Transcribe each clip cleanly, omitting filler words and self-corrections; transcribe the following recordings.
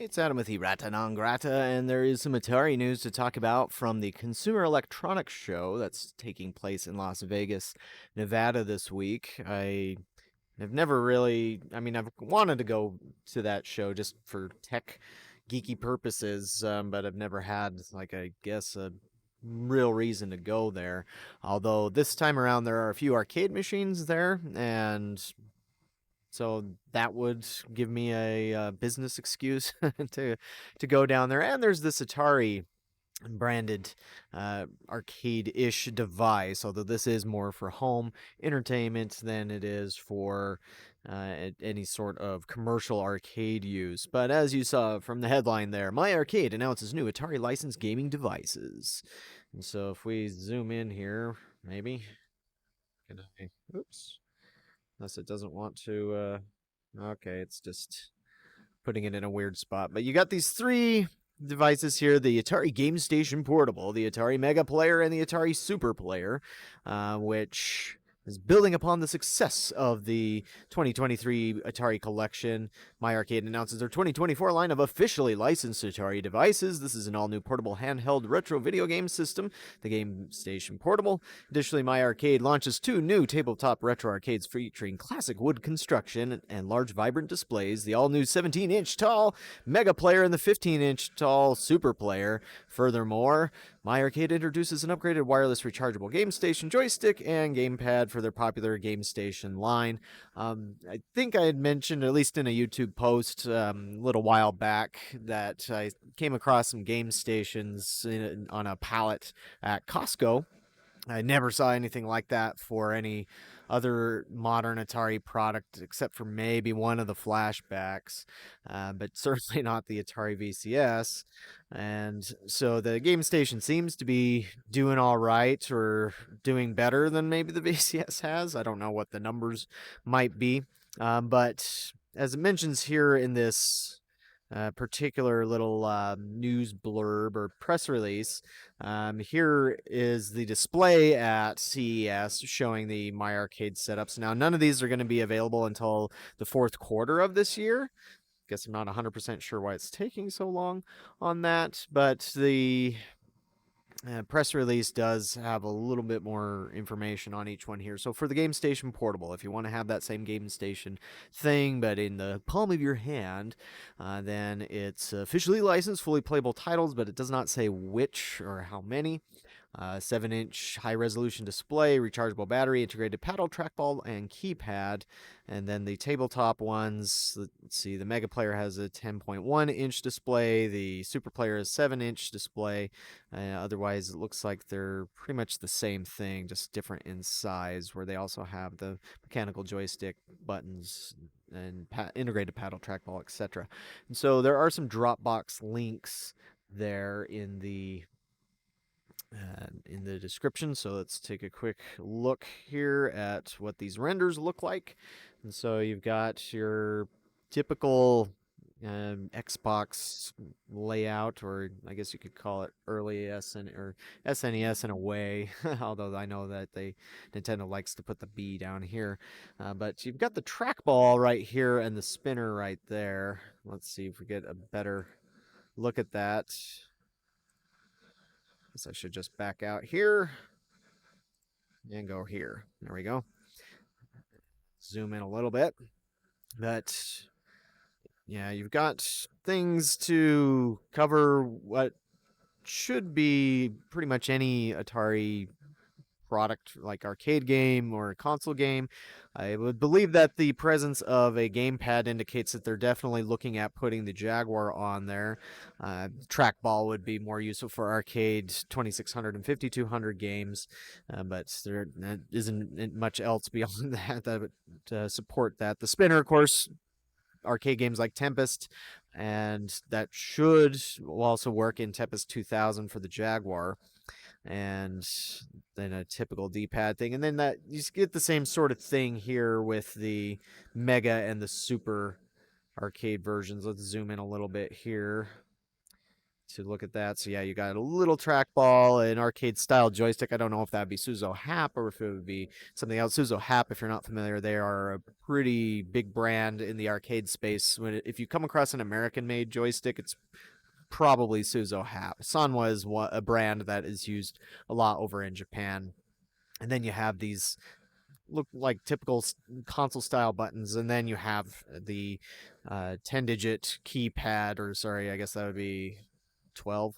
It's Adam with Errata Non Grata, and there is some Atari news to talk about from the Consumer Electronics Show that's taking place in Las Vegas, Nevada this week. I have never really, I've wanted to go to that show just for tech geeky purposes, but I've never had, I guess, a real reason to go there. Although this time around, there are a few arcade machines there, and so that would give me a business excuse to go down there. And there's this Atari branded arcade-ish device, although this is more for home entertainment than it is for any sort of commercial arcade use. But as you saw from the headline there, My Arcade announces new Atari licensed gaming devices. And so if we zoom in here, maybe, can I, oops. Unless it doesn't want to, okay, it's just putting it in a weird spot. But you got these three devices here, the Atari Gamestation Portable, the Atari Mega Player, and the Atari Super Player, which is building upon the success of the 2023 Atari collection. My Arcade announces their 2024 line of officially licensed Atari devices. This is an all-new portable handheld retro video game system, the Gamestation Portable. Additionally, My Arcade launches two new tabletop retro arcades featuring classic wood construction and large vibrant displays, the all-new 17-inch tall Mega Player and the 15-inch tall Super Player. Furthermore, My Arcade introduces an upgraded wireless rechargeable GameStation joystick and gamepad for their popular GameStation line. I think I had mentioned, at least in a YouTube post a little while back, that I came across some GameStations on a pallet at Costco. I never saw anything like that for any other modern Atari product, except for maybe one of the flashbacks, but certainly not the Atari VCS. And so the Game Station seems to be doing all right, or doing better than maybe the VCS has. I don't know what the numbers might be, but as it mentions here in this particular little news blurb or press release. Here is the display at CES showing the My Arcade setups. Now, none of these are going to be available until the fourth quarter of this year. Guess I'm not 100% sure why it's taking so long on that, but the press release does have a little bit more information on each one here. So for the Gamestation Portable, if you want to have that same Gamestation thing, but in the palm of your hand, then it's officially licensed, fully playable titles, but it does not say which or how many. 7-inch high-resolution display, rechargeable battery, integrated paddle, trackball, and keypad. And then the tabletop ones, let's see, the Mega Player has a 10.1-inch display. The Super Player is 7-inch display. Otherwise, it looks like they're pretty much the same thing, just different in size, where they also have the mechanical joystick buttons and integrated paddle, trackball, etc. And so there are some Dropbox links there in the description. So let's take a quick look here at what these renders look like. And so you've got your typical Xbox layout, or I guess you could call it early SNES in a way, although I know that Nintendo likes to put the B down here. But you've got the trackball right here and the spinner right there. Let's see if we get a better look at that. I should just back out here and go here. There we go. Zoom in a little bit. But yeah, you've got things to cover what should be pretty much any Atari product, like arcade game or console game. I would believe that the presence of a gamepad indicates that they're definitely looking at putting the Jaguar on there. Trackball would be more useful for arcade 2600 and 5200 games, but there isn't much else beyond that would support that. The spinner, of course, arcade games like Tempest, and that should also work in Tempest 2000 for the Jaguar. And then a typical D-pad thing, and then that you get the same sort of thing here with the Mega and the Super arcade versions. Let's zoom in a little bit here. to look at that. So yeah, you got a little trackball, an arcade style joystick. I don't know if that'd be Suzo Hap or if it would be something else. Suzo Hap, if you're not familiar, they are a pretty big brand in the arcade space. If you come across an American-made joystick, it's probably Suzo Hap. Sanwa is a brand that is used a lot over in Japan. And then you have these look like typical console style buttons, and then you have the 10-digit keypad, or sorry, I guess that would be 12,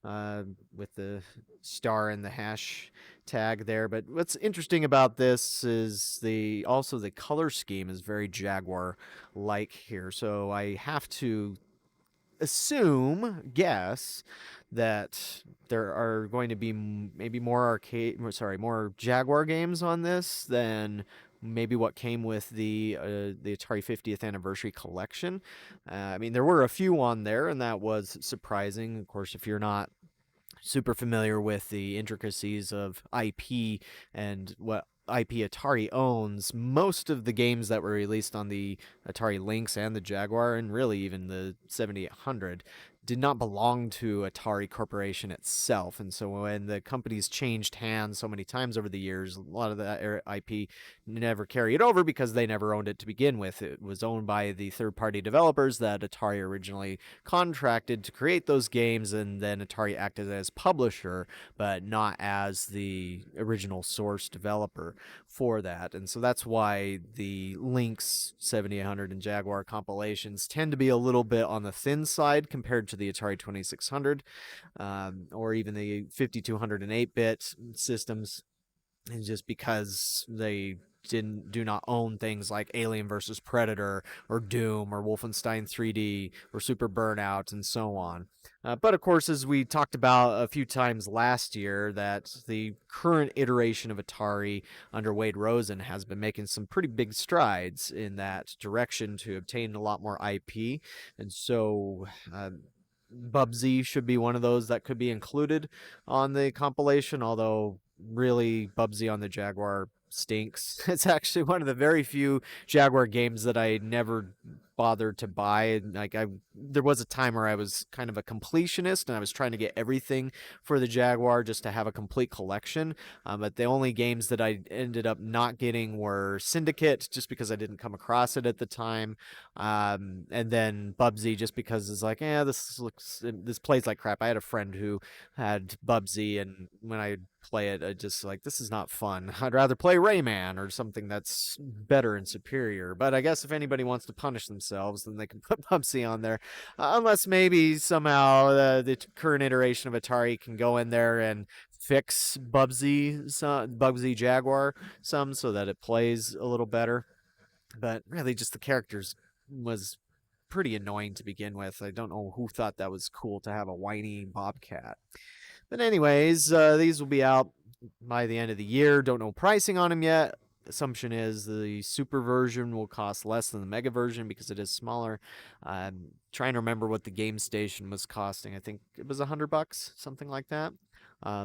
with the star and the hash tag there. But what's interesting about this is the color scheme is very Jaguar like here. So I have to guess that there are going to be maybe more Jaguar games on this than maybe what came with the Atari 50th anniversary collection. I mean, there were a few on there, and that was surprising. Of course, if you're not super familiar with the intricacies of IP and what IP Atari owns, most of the games that were released on the Atari Lynx and the Jaguar, and really even the 7800, did not belong to Atari Corporation itself. And so when the companies changed hands so many times over the years, a lot of that IP never carried over because they never owned it to begin with. It was owned by the third-party developers that Atari originally contracted to create those games, and then Atari acted as publisher, but not as the original source developer for that. And so that's why the Lynx 7800 and Jaguar compilations tend to be a little bit on the thin side compared to the Atari 2600, or even the 5200 and 8-bit systems, and just because they do not own things like Alien versus Predator or Doom or Wolfenstein 3D or Super Burnout and so on. But of course, as we talked about a few times last year, that the current iteration of Atari under Wade Rosen has been making some pretty big strides in that direction to obtain a lot more IP. And so Bubsy should be one of those that could be included on the compilation, although really Bubsy on the Jaguar stinks. It's actually one of the very few Jaguar games that I never bothered to buy. There was a time where I was kind of a completionist and I was trying to get everything for the Jaguar just to have a complete collection. But the only games that I ended up not getting were Syndicate, just because I didn't come across it at the time, and then Bubsy, just because it's like, this plays like crap. I had a friend who had Bubsy, and when I play it, I just like, this is not fun. I'd rather play Rayman or something that's better and superior. But I guess if anybody wants to punish themselves, then they can put Bubsy on there, unless maybe somehow the current iteration of Atari can go in there and fix Bubsy Jaguar some so that it plays a little better. But really, just the characters was pretty annoying to begin with. I don't know who thought that was cool to have a whiny bobcat. But anyways, these will be out by the end of the year. Don't know pricing on them yet. Assumption is the super version will cost less than the mega version because it is smaller. I'm trying to remember what the Gamestation was costing. I think it was $100, something like that.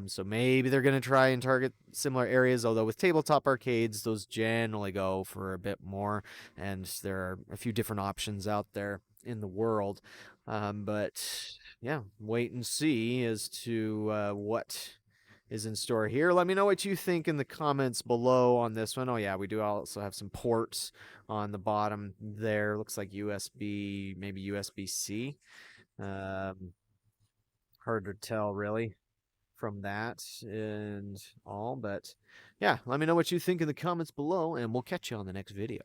So maybe they're going to try and target similar areas, although with tabletop arcades, those generally go for a bit more, and there are a few different options out there in the world. But yeah, wait and see as to what is in store here. Let me know what you think in the comments below on this one. Oh yeah, we do also have some ports on the bottom there. Looks like USB, maybe USB-C. Hard to tell really from that and all, but yeah, let me know what you think in the comments below, and we'll catch you on the next video.